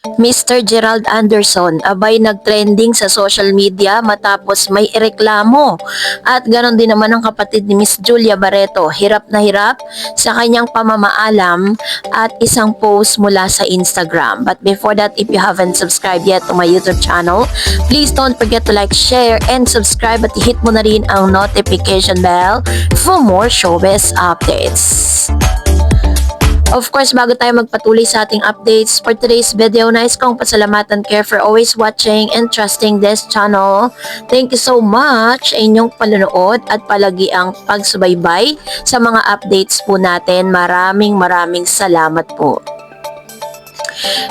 Mr. Gerald Anderson, abay nagtrending sa social media matapos may ireklamo. At ganon din naman ang kapatid ni Miss Julia Barreto, hirap na hirap sa kanyang pamamaalam at isang post mula sa Instagram. But before that, if you haven't subscribed yet to my YouTube channel, please don't forget to like, share, and subscribe at hit mo na rin ang notification bell for more showbiz updates. Of course, bago tayo magpatuloy sa ating updates for today's video, nais kong pasalamatan kayo for always watching and trusting this channel. Thank you so much sa inyong panonood at palagi ang pagsubaybay sa mga updates po natin. Maraming salamat po.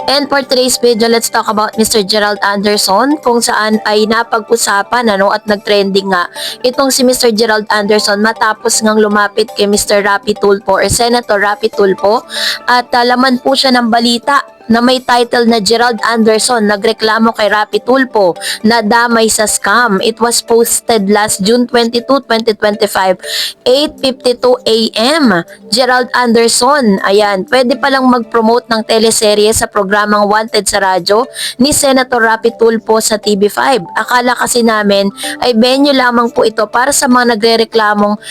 And for today's video, let's talk about Mr. Gerald Anderson, kung saan ay napag-usapan at nag-trending nga itong si Mr. Gerald Anderson matapos ngang lumapit kay Mr. Rapi Tulfo or Senator Rapi Tulfo at laman po siya ng balita na may title na Gerald Anderson nagreklamo kay Rapi Tulfo na damay sa scam. It was posted last June 22, 2025, 8:52 AM. Gerald Anderson, ayan, pwede palang mag-promote ng teleserye sa programang Wanted sa radyo ni Senator Rapi Tulfo sa TV5. Akala kasi namin ay venue lamang po ito para sa mga nagrereklamong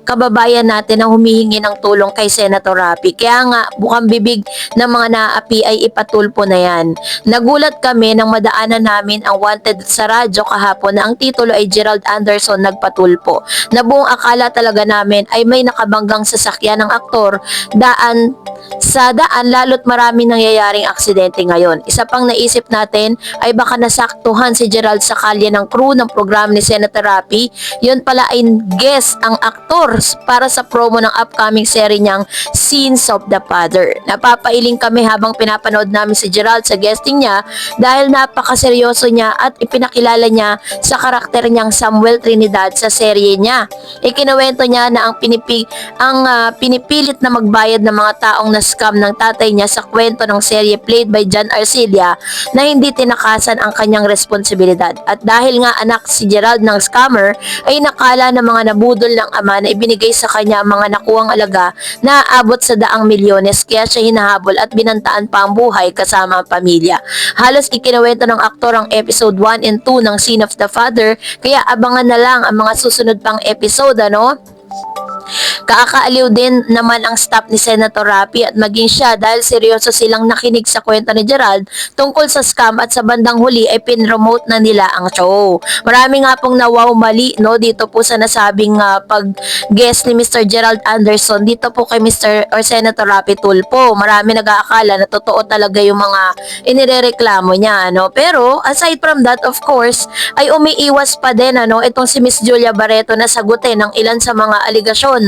kababayan natin na humihingi ng tulong kay Senator Rapi. Kaya nga, bukang bibig ng mga naapi ay ipatulpo na yan. Nagulat kami nang madaanan namin ang Wanted sa radyo kahapon na ang titulo ay Gerald Anderson nagpatulpo. Na buong akala talaga namin ay may nakabanggang sasakyan ng aktor sa daan lalo't marami nangyayaring aksidente ngayon. Isa pang naisip natin ay baka nasaktuhan si Gerald sa kalye ng crew ng program ni Senator Rapi. Yun pala ay guest ang aktor para sa promo ng upcoming serie niyang Scenes of the Father. Napapailing kami habang pinapanood namin si Gerald sa guesting niya dahil napakaseryoso niya at ipinakilala niya sa karakter niyang Samuel Trinidad sa serye niya. Ikinuwento niya na ang pinipilit na magbayad ng mga taong na-scam ng tatay niya sa kwento ng serye played by John Arcilla na hindi tinakasan ang kanyang responsibilidad. At dahil nga anak si Gerald ng scammer, ay nakala ng mga nabudol ng ama na ibinigay sa kanya ang mga nakuwang alaga na aabot sa daang milyones, kaya siya hinahabol at binantaan pa ang buhay kasama ang pamilya. Halos ikinuwento ng aktor ang episode 1 and 2 ng Scene of the Father, kaya abangan na lang ang mga susunod pang episode, Kaakaaliw din naman ang staff ni Senator Rapi at maging siya dahil seryoso silang nakinig sa kwento ni Gerald tungkol sa scam at sa bandang huli ay pinromote na nila ang show. Marami nga pong nawaw mali dito po sa nasabing pag-guest ni Mr. Gerald Anderson dito po kay Mr. or Senator Rapi Tulfo. Marami nag-aakala na totoo talaga yung mga inirereklamo niya. Pero aside from that, of course, ay umiiwas pa din itong si Miss Julia Barreto na sagutin ng ilan sa mga aligasyon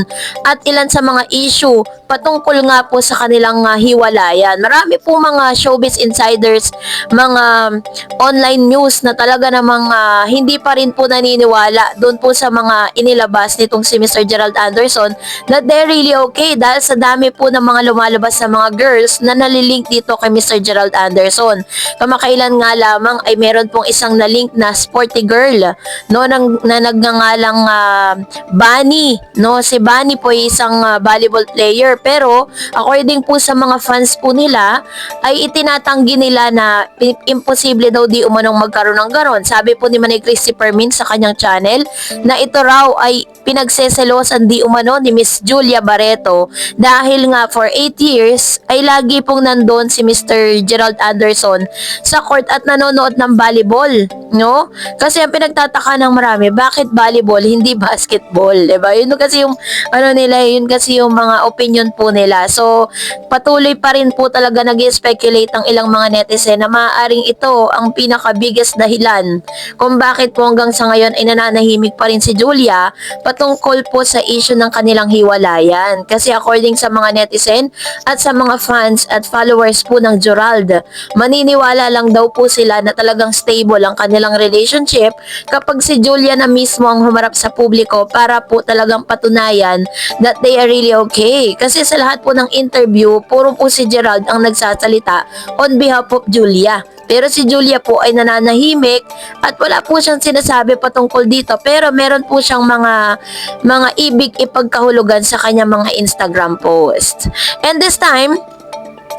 at ilan sa mga issue patungkol nga po sa kanilang hiwalayan. Marami po mga showbiz insiders, mga online news na talaga namang hindi pa rin po naniniwala doon po sa mga inilabas nitong si Mr. Gerald Anderson na they're really okay dahil sa dami po ng mga lumalabas sa mga girls na nalilink dito kay Mr. Gerald Anderson. Kamakailan nga lamang ay meron pong isang nalink na sporty girl na nagngangalang Bunny. Si Bunny po ay isang volleyball player, pero according po sa mga fans po nila ay itinatanggi nila na imposible daw di umanong magkaroon ng ganon. Sabi po ni Manny Christopher Min sa kanyang channel na ito raw ay pinagseselosan di umano ni Miss Julia Barreto dahil nga for 8 years ay lagi pong nandun si Mr. Gerald Anderson sa court at nanonood ng volleyball, Kasi ang pinagtataka ng marami, bakit volleyball hindi basketball, 'di ba? Yun kasi yung yun kasi yung mga opinion po nila. So patuloy pa rin po talaga nag-speculate ang ilang mga netizen na maaaring ito ang pinaka-biggest dahilan kung bakit po hanggang sa ngayon ay nananahimik pa rin si Julia patungkol po sa issue ng kanilang hiwalayan. Kasi according sa mga netizen at sa mga fans at followers po ng Gerald, maniniwala lang daw po sila na talagang stable ang kanilang relationship kapag si Julia na mismo ang humarap sa publiko para po talagang patunayan that they are really okay. Kasi sa lahat po ng interview, puro po si Gerald ang nagsasalita on behalf of Julia. Pero si Julia po ay nananahimik at wala po siyang sinasabi patungkol dito. Pero meron po siyang mga ibig ipagkahulugan sa kanyang mga Instagram post. And this time,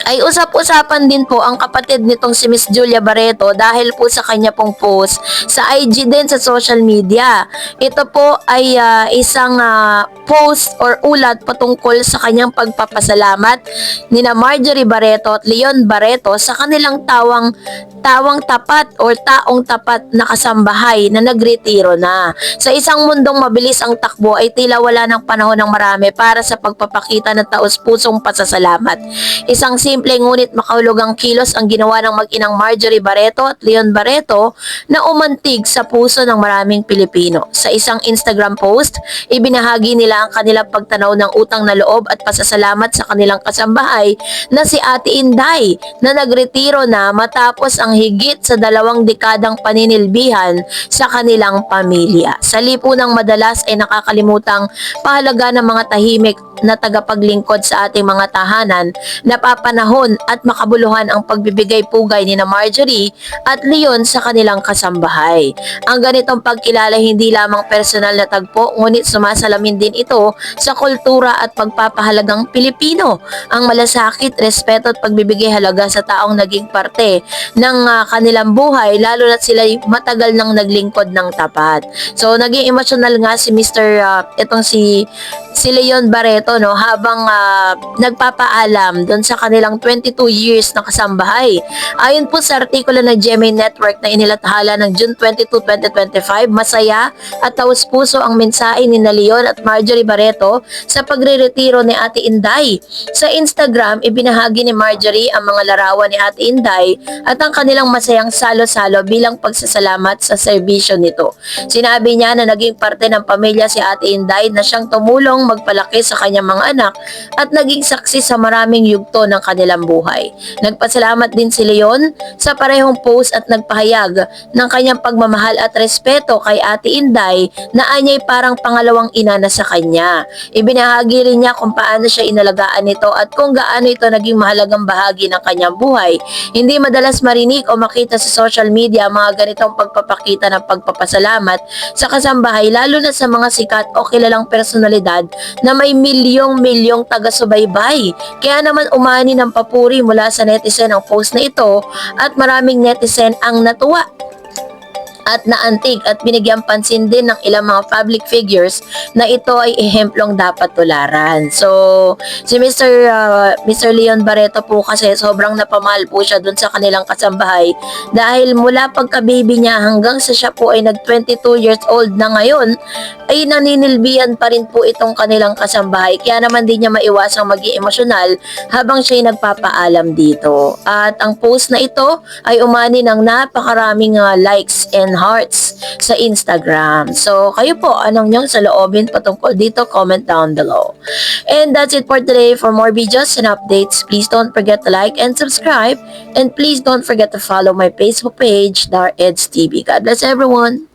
ay usap-usapan din po ang kapatid nitong si Miss Julia Barreto dahil po sa kanya pong post sa IG din sa social media. Ito po ay isang post or ulat patungkol sa kanyang pagpapasalamat nina Marjorie Barreto at Leon Barreto sa kanilang tawang tapat or taong tapat na kasambahay na nagretiro na. Sa isang mundong mabilis ang takbo ay tila wala ng panahon ng marami para sa pagpapakita ng taos-pusong pasasalamat. Isang simple ngunit makahulugang kilos ang ginawa ng mag-inang Marjorie Barreto at Leon Barreto na umantig sa puso ng maraming Pilipino. Sa isang Instagram post, ibinahagi nila ang kanilang pagtanaw ng utang na loob at pasasalamat sa kanilang kasambahay na si Ate Inday na nagretiro na matapos ang higit sa 2 dekadang paninilbihan sa kanilang pamilya. Sa lipunang madalas ay nakakalimutang pahalaga ng mga tahimik na tagapaglingkod sa ating mga tahanan, napapanahon at makabuluhan ang pagbibigay pugay ni na Marjorie at Leon sa kanilang kasambahay. Ang ganitong pagkilala hindi lamang personal na tagpo, ngunit sumasalamin din ito sa kultura at pagpapahalagang Pilipino. Ang malasakit, respeto at pagbibigay halaga sa taong naging parte ng kanilang buhay, lalo na sila matagal nang naglingkod ng tapat. So, naging emotional nga si itong si Leon Barreto habang nagpapaalam doon sa kanilang 22 years na kasambahay. Ayon po sa artikulo ng GMA Network na inilathala ng June 22, 2025, masaya at taus-puso ang mensahe ni Leon at Marjorie Barreto sa pagre-retiro ni Ate Inday. Sa Instagram, ibinahagi ni Marjorie ang mga larawan ni Ate Inday at ang kanilang masayang salo-salo bilang pagsasalamat sa serbisyo nito. Sinabi niya na naging parte ng pamilya si Ate Inday na siyang tumulong magpalaki sa kanyang mga anak at naging saksi sa maraming yugto ng kanilang buhay. Nagpasalamat din si Leon sa parehong post at nagpahayag ng kanyang pagmamahal at respeto kay Ate Inday na anya'y parang pangalawang ina na sa kanya. Ibinahagi rin niya kung paano siya inalagaan nito at kung gaano ito naging mahalagang bahagi ng kanyang buhay. Hindi madalas marinig o makita sa social media ang mga ganitong pagpapakita ng pagpapasalamat sa kasambahay, lalo na sa mga sikat o kilalang personalidad na may milyong-milyong taga-subaybay. Kaya naman umani ng papuri mula sa netizen ang post na ito at maraming netizen ang natuwa at naantig at binigyan pansin din ng ilang mga public figures na ito ay ehemplong dapat tularan. So, si Mr. Leon Barreto po kasi sobrang napamahal po siya dun sa kanilang kasambahay dahil mula pagka-baby niya hanggang sa siya po ay nag-22 years old na ngayon, ay naninilbihan pa rin po itong kanilang kasambahay. Kaya naman din niya maiwasang maging emosyonal habang siya'y nagpapaalam dito. At ang post na ito ay umani ng napakaraming likes and hearts sa Instagram. So, kayo po, anong niyong saloobin patungkol dito? Comment down below. And that's it for today. For more videos and updates, please don't forget to like and subscribe. And please don't forget to follow my Facebook page, DarEdsTV. God bless everyone.